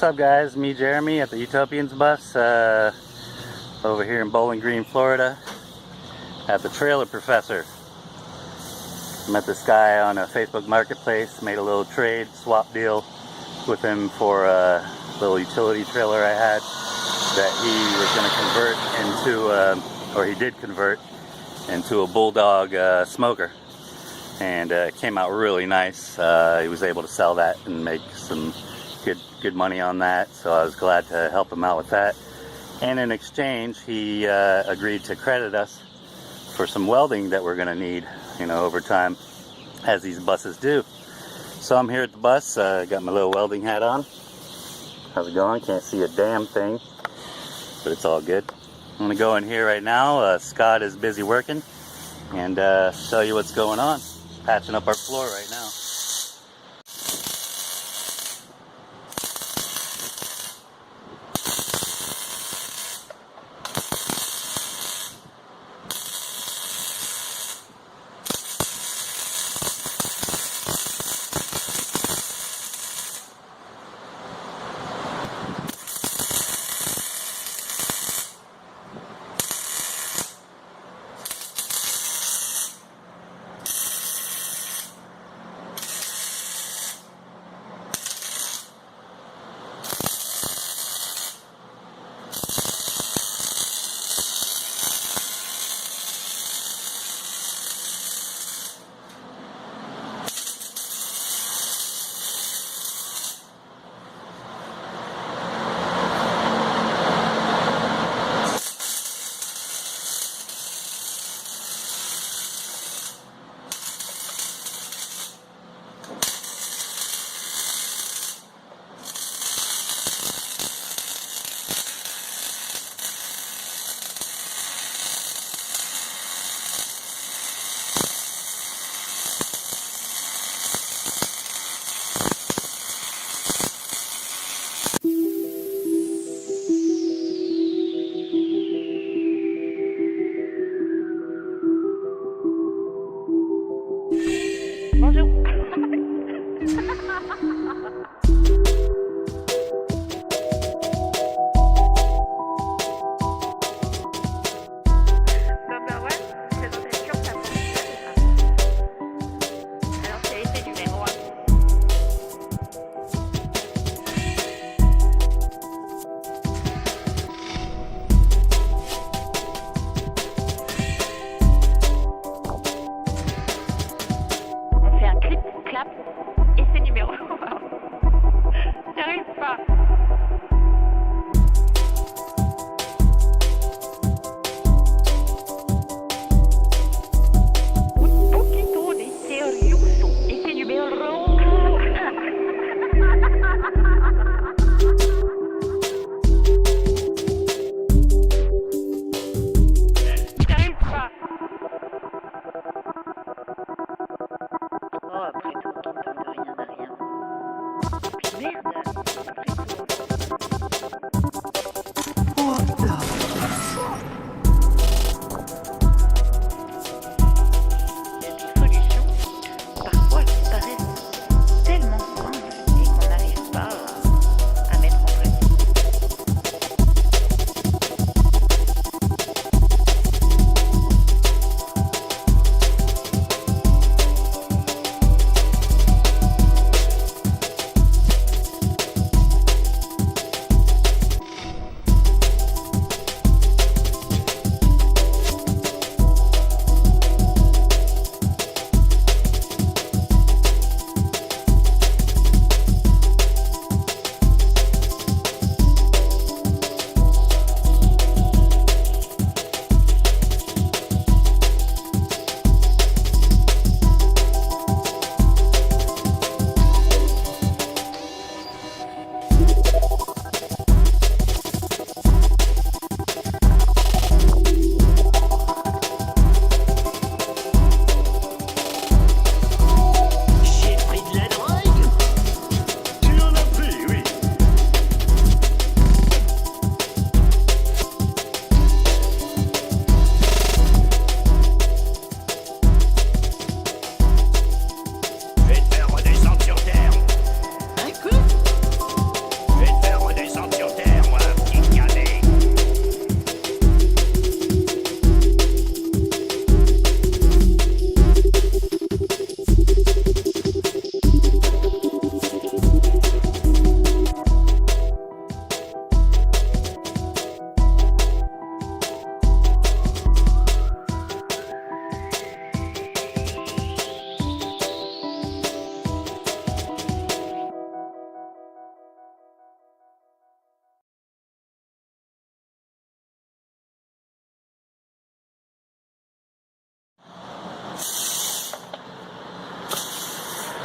What's up, guys? Me, Jeremy, at the Utopians bus over here in Bowling Green, Florida, at the Trailer Professor. Met this guy on a Facebook marketplace, made a little trade swap deal with him for a little utility trailer I had that he was going to convert into, or he did convert into a Bulldog smoker. And it came out really nice. He was able to sell that and make some good money on that, so I was glad to help him out with that. And in exchange, he agreed to credit us for some welding that we're going to need, over time, as these buses do. So I'm here at the bus, got my little welding hat on. How's it going? Can't see a damn thing, but it's all good. I'm going to go in here right now. Scott is busy working, and show you what's going on. Patching up our floor right now.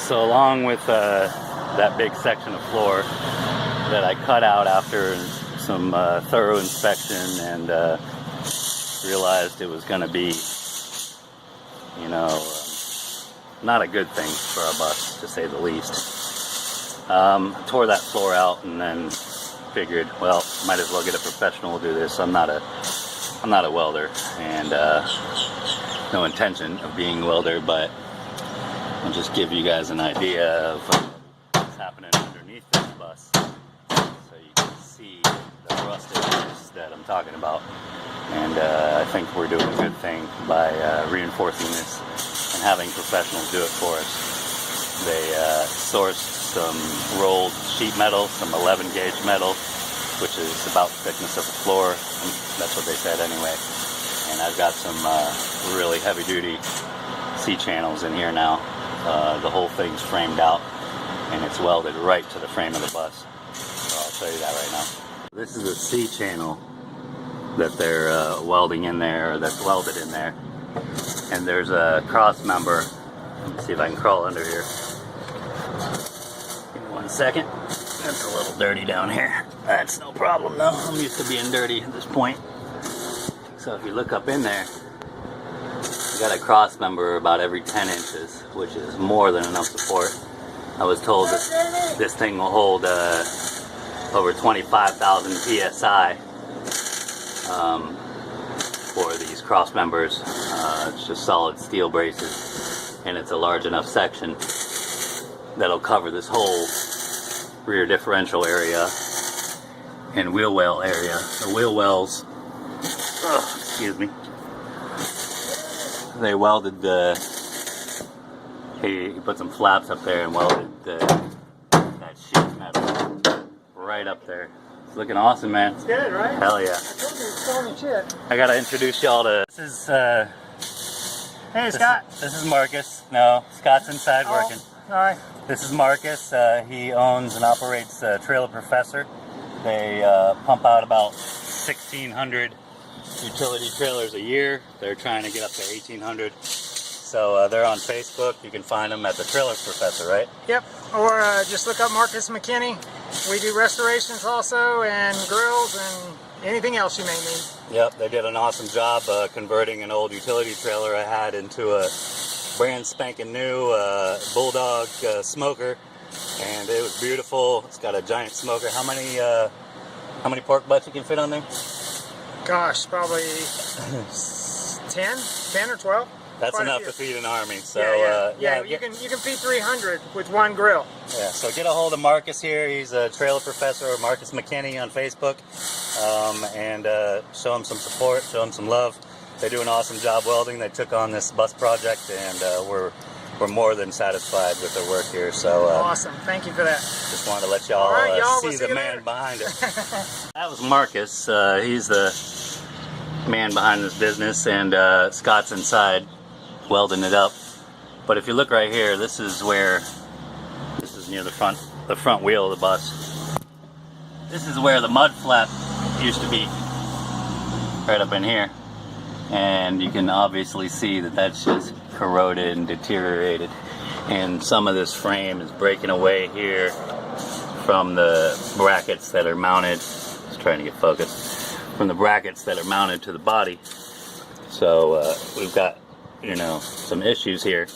So along with that big section of floor that I cut out after some thorough inspection and realized it was going to be, you know, not a good thing for our bus, to say the least. Tore that floor out and then figured, well, might as well get a professional to do this. I'm not a welder, and no intention of being a welder, but I'll just give you guys an idea of what's happening underneath this bus, so you can see the rustedness that I'm talking about. And I think we're doing a good thing by reinforcing this and having professionals do it for us. They sourced some rolled sheet metal, some 11 gauge metal, which is about the thickness of the floor. That's what they said anyway. And I've got some really heavy duty C-channels in here now. The whole thing's framed out and it's welded right to the frame of the bus. So I'll show you that right now. This is a C-channel that they're welding in there, or that's welded in there. And there's a cross member. Let me see if I can crawl under here. Give me 1 second. That's a little dirty down here. That's no problem though. I'm used to being dirty at this point. So if you look up in there, you got a cross member about every 10 inches, which is more than enough support. I was told that this thing will hold over 25,000 psi for these cross members. It's just solid steel braces, and it's a large enough section that'll cover this whole rear differential area and wheel well area. The wheel wells, excuse me, they welded he put some flaps up there and welded that sheet metal right up there. It's looking awesome, man. It's good, right? Hell yeah. I told you it's throwing shit. I gotta introduce y'all to, this is Hey, Scott. This is Marcus. No, Scott's inside working. Alright. This is Marcus. He owns and operates Trailer Professor. They pump out about 1,600 utility trailers a year. They're trying to get up to 1,800. So they're on Facebook. You can find them at the Trailer Professor, right? Yep. Or just look up Marcus McKinney. We do restorations also, and grills, and anything else you may need. Yep, they did an awesome job converting an old utility trailer I had into a brand spanking new Bulldog smoker, and it was beautiful. It's got a giant smoker. How many pork butts you can fit on there? Gosh, probably 10 or 12. That's enough to feed an army. So you can feed 300 with one grill. Yeah, so get a hold of Marcus here. He's a Trailer Professor, or Marcus McKinney on Facebook, and show him some support, show him some love. They do an awesome job welding. They took on this bus project, and we're more than satisfied with their work here. So awesome, thank you for that. Just wanted to let y'all see the man behind it. That was Marcus. He's the man behind this business, and Scott's inside welding it up. But if you look right here, this is near the front wheel of the bus. This is where the mud flap used to be, right up in here. And you can obviously see that that's just corroded and deteriorated, and some of this frame is breaking away here from the brackets that are mounted. Just trying to get focused. From the brackets that are mounted to the body. So we've got, you know, some issues here.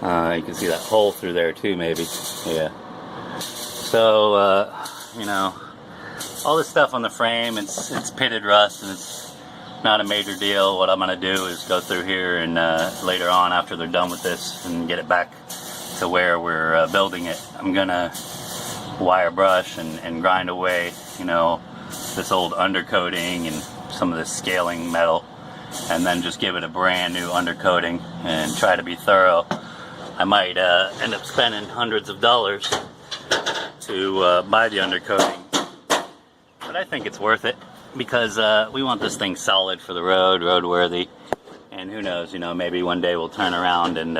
You can see that hole through there too, maybe. Yeah. So you know, all this stuff on the frame, it's pitted rust, and it's not a major deal. What I'm going to do is go through here and later on, after they're done with this, and get it back to where we're building it. I'm going to wire brush and grind away, you know, this old undercoating and some of this scaling metal, and then just give it a brand new undercoating and try to be thorough. I might end up spending hundreds of dollars to buy the undercoating, but I think it's worth it, because we want this thing solid for the roadworthy, and who knows, you know, maybe one day we'll turn around and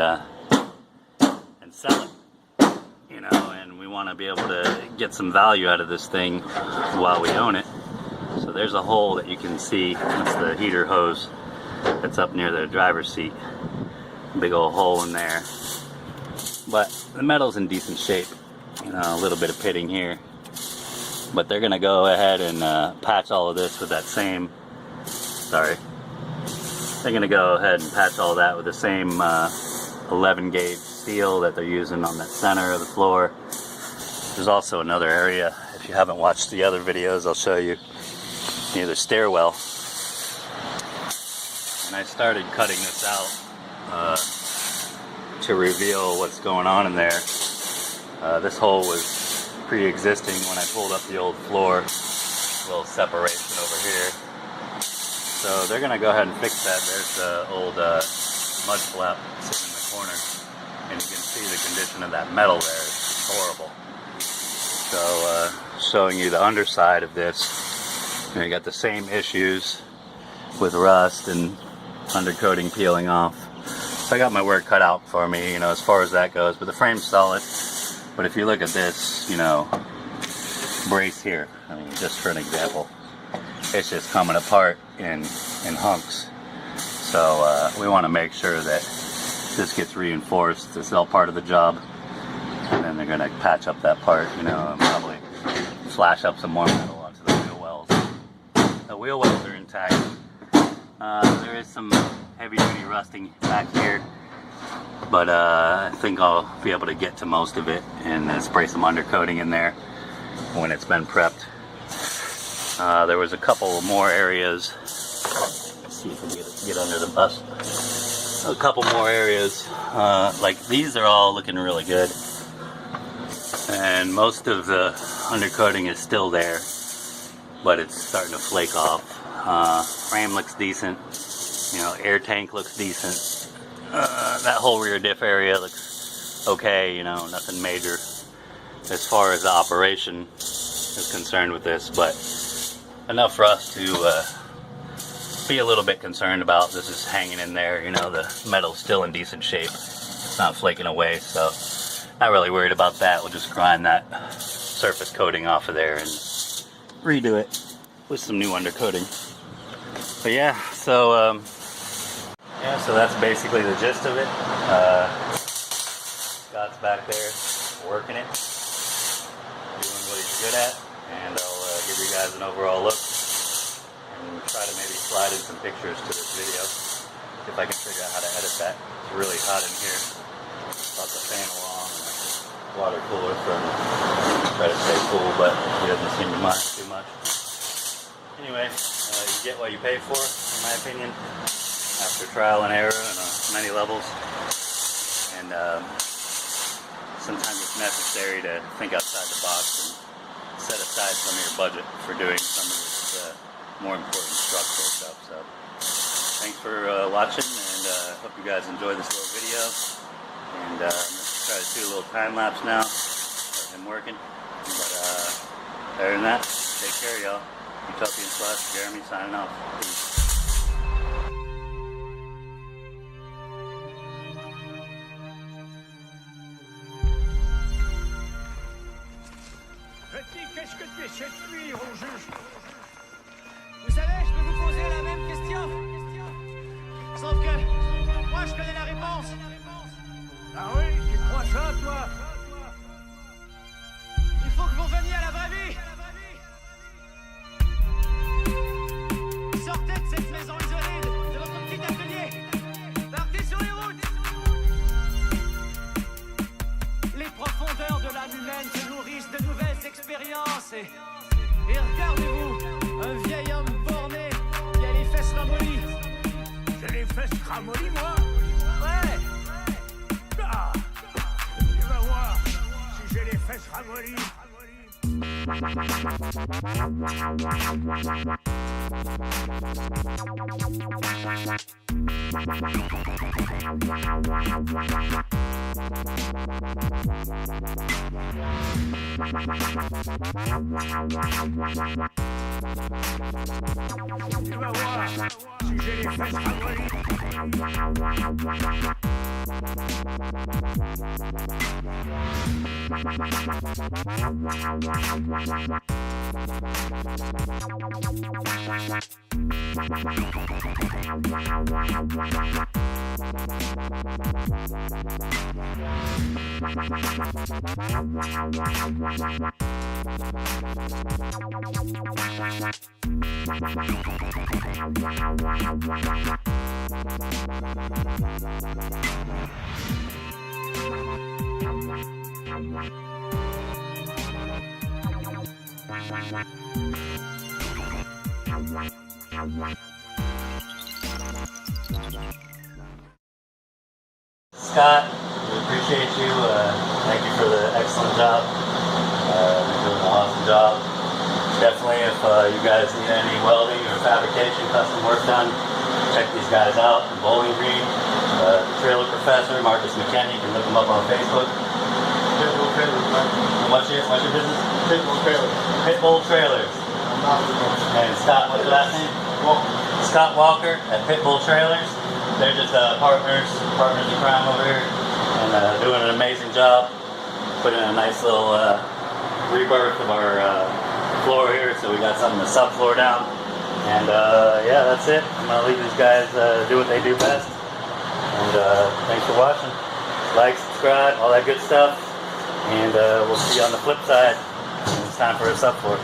sell it, you know, and we want to be able to get some value out of this thing while we own it. So there's a hole that you can see. That's the heater hose that's up near the driver's seat. Big old hole in there. but the metal's in decent shape. You know, a little bit of pitting here. But they're gonna go ahead and patch all of this with that same, they're gonna go ahead and patch all that with the same 11 gauge steel that they're using on that center of the floor. There's also another area, if you haven't watched the other videos, I'll show you, near the stairwell. And I started cutting this out to reveal what's going on in there. This hole was pre-existing when I pulled up the old floor. A little separation over here. So they're going to go ahead and fix that. There's the old mud flap sitting in the corner. And you can see the condition of that metal there. It's horrible. So showing you the underside of this. You got the same issues with rust and undercoating peeling off. So I got my work cut out for me, you know, as far as that goes. But the frame's solid. But if you look at this, you know, brace here, I mean, just for an example, it's just coming apart in hunks. So we want to make sure that this gets reinforced. This is all part of the job. And then they're going to patch up that part, you know, and probably flash up some more metal onto the wheel wells. The wheel wells are intact. There is some heavy duty rusting back here, but I think I'll be able to get to most of it and then spray some undercoating in there when it's been prepped. There was a couple more areas. Let's see if we can get under the bus. A couple more areas, like these are all looking really good, and most of the undercoating is still there, but it's starting to flake off. Frame looks decent, you know, air tank looks decent. That whole rear diff area looks okay, you know, nothing major as far as the operation is concerned with this, but enough for us to be a little bit concerned about. This is hanging in there, you know, the metal's still in decent shape. It's not flaking away, so not really worried about that. We'll just grind that surface coating off of there and redo it with some new undercoating. But yeah, so that's basically the gist of it. Scott's back there working it, doing what he's good at, and I'll give you guys an overall look and try to maybe slide in some pictures to this video if I can figure out how to edit that. It's really hot in here. Got the fan along and a water cooler for him to try to stay cool, but he doesn't seem to mind too much. Anyway, you get what you pay for, in my opinion, after trial and error on many levels. And sometimes it's necessary to think outside the box and set aside some of your budget for doing some of this more important structural stuff. So thanks for watching, and hope you guys enjoy this little video. And I'm going to try to do a little time lapse now of him working. But other than that, take care, y'all. Utopians / Jeremy signing off. Peace. Qu'est-ce que tu essaies de fuir au juge? Vous savez, je peux vous poser la même question. Sauf que moi, je connais la réponse. Ah oui, tu crois ça, toi? Il faut que vous reveniez à la vraie vie. Sortez de cette maison isolée, de votre petit atelier. Partez sur les routes. Les profondeurs de l'âme humaine se nourrissent de nouvelles expériences et regardez-vous, un vieil homme borné qui a les fesses ramollies. J'ai les fesses ramollies, moi? Ouais. Ah, tu vas voir si j'ai les fesses ramollies. Tu vas voir si j'ai les fesses ramollies. Scott, we appreciate you. Thank you for the excellent job. You're doing an awesome job. Definitely, if you guys need any welding or fabrication, custom work done, check these guys out in Bowling Green. The Trailer Professor, Marcus McKinney. You can look him up on Facebook. Pitbull Trailers, man. What's your business? Pitbull Trailers. Pitbull Trailers. I'm not And Scott, what's your last name? Walker. Scott Walker at Pitbull Trailers. They're just partners in crime over here, and doing an amazing job. Putting in a nice little rebirth of our floor here, so we got something to subfloor down. And yeah, that's it. I'm gonna leave these guys do what they do best. And thanks for watching. Like, subscribe, all that good stuff. And we'll see you on the flip side. It's time for a subfloor.